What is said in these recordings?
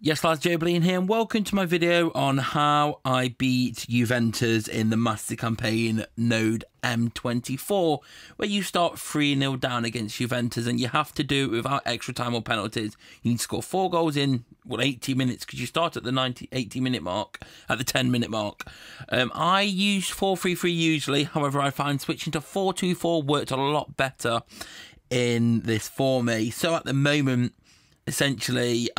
Yes, lads, JOEBILINE here, and welcome to my video on how I beat Juventus in the master campaign node M24, where you start 3-0 down against Juventus, and you have to do it without extra time or penalties. You need to score 4 goals in, 80 minutes, because you start at the 80-minute mark, at the 10-minute mark. I use 4-3-3 usually, however, I find switching to 4-2-4 worked a lot better in this for me. So at the moment, essentially,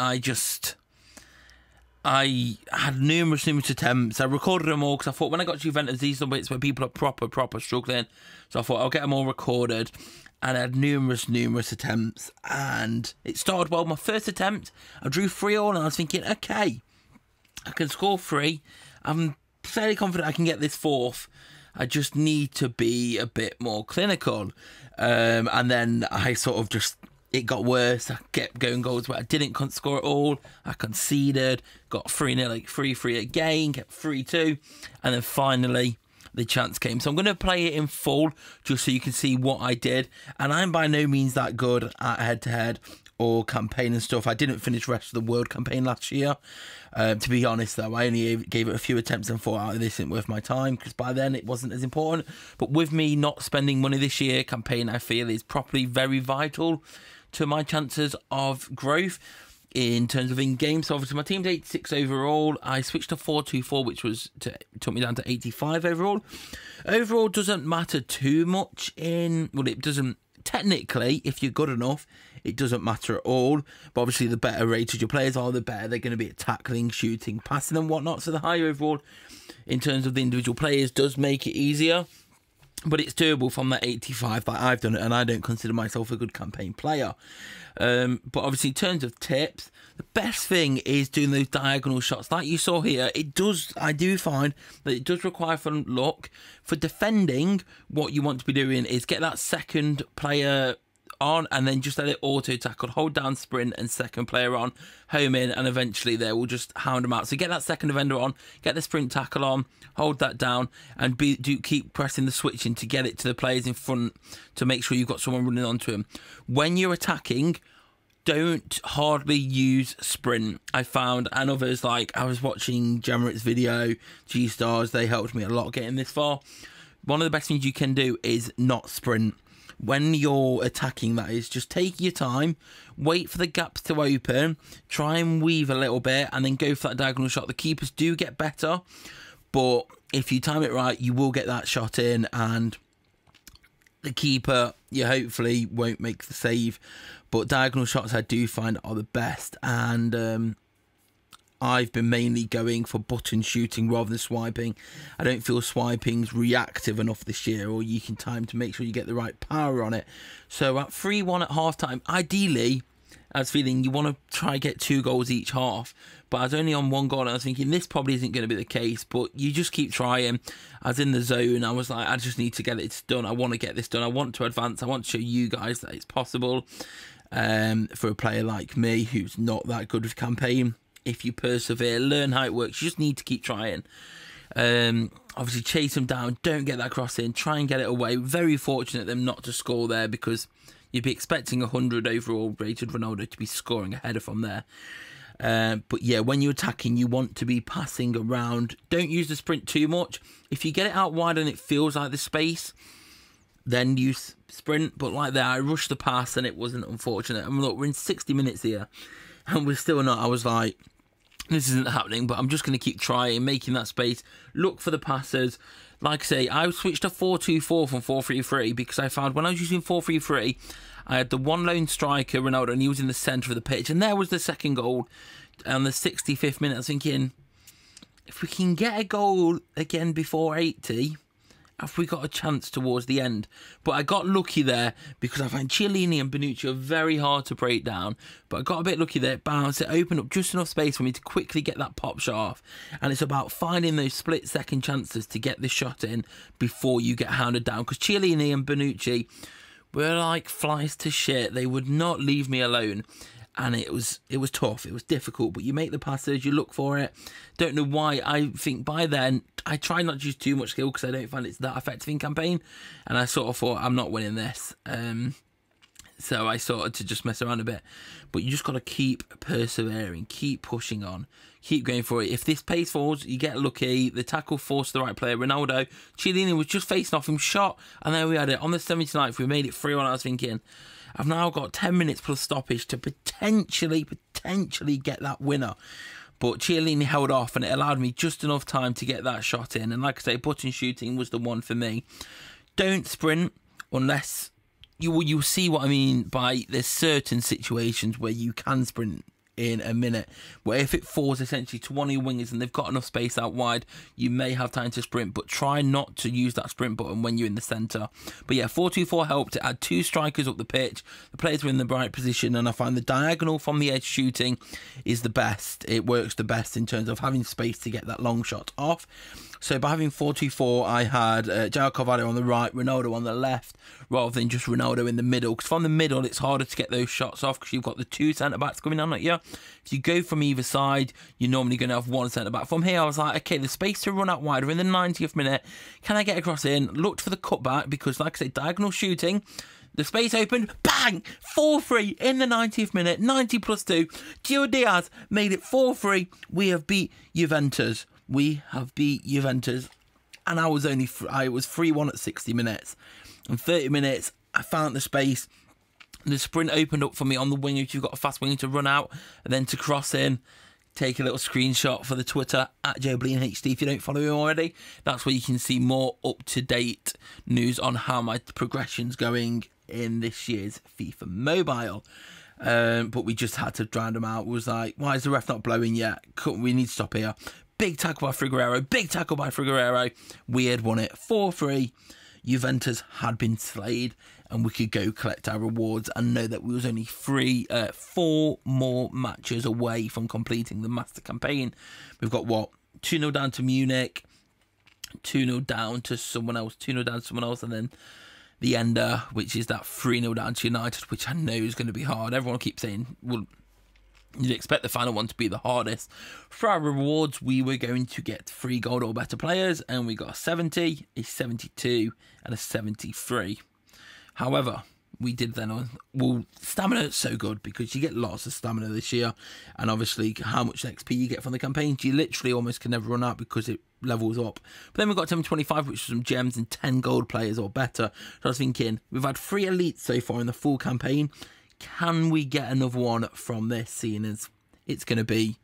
I had numerous attempts. I recorded them all because I thought when I got to Juventus, these are the bits where people are proper struggling. So I thought I'll get them all recorded. And I had numerous attempts. And it started well. My first attempt, I drew 3-all, and I was thinking, okay, I can score 3. I'm fairly confident I can get this 4th. I just need to be a bit more clinical. And then I sort of just... It got worse. I kept going goals where I didn't score at all. I conceded, got 3-0, like 3-3 again, kept 3-2, and then finally the chance came. So I'm going to play it in full just so you can see what I did. And I'm by no means that good at head-to-head or campaign and stuff. I didn't finish the rest of the world campaign last year. To be honest, though, I only gave it a few attempts and thought, this isn't worth my time, because by then it wasn't as important. But with me not spending money this year, campaign, I feel, is probably very vital to my chances of growth in terms of in-game. So obviously my team's 86 overall. I switched to 4-2-4, which took me down to 85 overall. Overall doesn't matter too much it doesn't, technically, if you're good enough, it doesn't matter at all. But obviously the better rated your players are, the better they're going to be at tackling, shooting, passing and whatnot. So the higher overall in terms of the individual players does make it easier. But it's doable from that 85 that I've done it, and I don't consider myself a good campaign player. But obviously, in terms of tips, the best thing is doing those diagonal shots. Like you saw here, I do find that it does require some luck. For defending, what you want to be doing is get that second player on and then just let it auto tackle, hold down sprint and second player on, home in, and eventually they will just hound them out. So get that second defender on, get the sprint tackle on, hold that down, and keep pressing the switching to get it to the players in front to make sure you've got someone running onto him. When you're attacking, don't hardly use sprint. I found, and others, like I was watching Jammerit's video, G-Stars, they helped me a lot getting this far. One of the best things you can do is not sprint. When you're attacking, that is, just take your time, wait for the gaps to open, try and weave a little bit, and then go for that diagonal shot. The keepers do get better, but if you time it right, you will get that shot in, and the keeper, you hopefully won't make the save. But diagonal shots I do find are the best, and I've been mainly going for button shooting rather than swiping. I don't feel swiping's reactive enough this year, or you can time to make sure you get the right power on it. So at 3-1 at half time, ideally, I was feeling you want to try and get 2 goals each half, but I was only on 1 goal, and I was thinking this probably isn't going to be the case, but you just keep trying. I was in the zone. I was like, I just need to get it done. I want to get this done. I want to advance. I want to show you guys that it's possible. For a player like me who's not that good with campaign, if you persevere, learn how it works, you just need to keep trying. Obviously chase them down, don't get that cross in, try and get it away. Very fortunate them not to score there, because you'd be expecting 100 overall rated Ronaldo to be scoring a header from there. But yeah, when you're attacking, you want to be passing around. Don't use the sprint too much. If you get it out wide and it feels like the space, then use sprint. But like that, I rushed the pass and it wasn't, unfortunate. And look, we're in 60 minutes here and we're still not. I was like, this isn't happening, but I'm just going to keep trying, making that space, look for the passes. Like I say, I switched to 4-2-4 from 4-3-3 because I found when I was using 4-3-3, I had the one lone striker, Ronaldo, and he was in the centre of the pitch, and there was the second goal on the 65th minute. I was thinking, if we can get a goal again before 80, have we got a chance towards the end? But I got lucky there because I find Chiellini and Bonucci are very hard to break down. But I got a bit lucky there. Bounce, it opened up just enough space for me to quickly get that pop shot off. And it's about finding those split-second chances to get the shot in before you get hounded down. Because Chiellini and Bonucci were like flies to shit. They would not leave me alone. And it was tough, it was difficult, but you make the passes, you look for it. Don't know why. I think by then I try not to use too much skill because I don't find it's that effective in campaign, and I sort of thought, I'm not winning this. So I started to just mess around a bit. But you just got to keep persevering, keep pushing on, keep going for it. If this pace falls, you get lucky. The tackle forced the right player. Ronaldo, Chiellini was just facing off him, shot, and there we had it. On the 79th, we made it 3-1. I was thinking, I've now got 10 minutes plus stoppage to potentially get that winner. But Chiellini held off, and it allowed me just enough time to get that shot in. And like I say, button shooting was the one for me. Don't sprint unless... You'll see what I mean by there's certain situations where you can sprint in a minute, where if it falls essentially to one of your wingers and they've got enough space out wide, you may have time to sprint, but try not to use that sprint button when you're in the centre. But yeah, 4-2-4 helped. It had 2 strikers up the pitch. The players were in the right position, and I find the diagonal from the edge shooting is the best. It works the best in terms of having space to get that long shot off. So by having 4-2-4, I had João Carvalho on the right, Ronaldo on the left, rather than just Ronaldo in the middle. Because from the middle, it's harder to get those shots off because you've got the 2 centre-backs coming on at you. If you go from either side, you're normally going to have 1 centre-back. From here, I was like, okay, the space to run out wider in the 90th minute. Can I get across in? Looked for the cutback because, like I say, diagonal shooting. The space opened, bang, 4-3 in the 90th minute, 90 plus 2. Gio Diaz made it 4-3. We have beat Juventus. We have beat Juventus, and I was 3-1 at 60 minutes. In 30 minutes, I found the space. The sprint opened up for me on the wing if you've got a fast winger to run out, and then to cross in. Take a little screenshot for the Twitter at joebilineHD if you don't follow him already. That's where you can see more up-to-date news on how my progression's going in this year's FIFA Mobile. But we just had to drown them out. It was like, why is the ref not blowing yet? We need to stop here. Big tackle by Figueroa. Big tackle by Figueroa. We had won it 4-3. Juventus had been slayed, and we could go collect our rewards and know that we was only 4 more matches away from completing the master campaign. We've got what? 2-0 down to Munich, 2-0 down to someone else, 2-0 down to someone else, and then the ender, which is that 3-0 down to United, which I know is going to be hard. Everyone keeps saying, well, you'd expect the final one to be the hardest. For our rewards, we were going to get 3 gold or better players, and we got a 70, a 72, and a 73. However, we did then, well, stamina is so good because you get lots of stamina this year, and obviously how much XP you get from the campaigns, you literally almost can never run out because it levels up. But then we got M24, which was some gems and 10 gold players or better. So I was thinking, we've had 3 elites so far in the full campaign. Can we get another one from this, seeing as it's going to be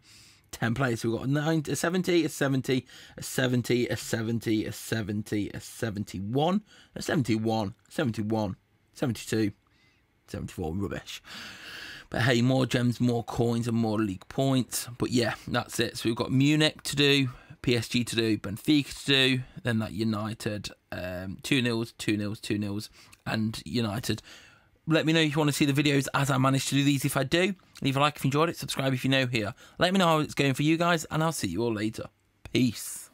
10 players? So we've got a 70, a 70, a 70, a 70, a 70, a 71, a 71, 71, 72, 74, rubbish. But hey, more gems, more coins, and more league points. But yeah, that's it. So we've got Munich to do, PSG to do, Benfica to do, then that United, 2-0s, 2-0s, 2-0s, and United. Let me know if you want to see the videos as I manage to do these. If I do, leave a like if you enjoyed it, subscribe if you're new here. Let me know how it's going for you guys, and I'll see you all later. Peace.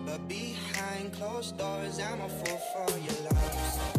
But behind closed doors, I'm a fool for your love.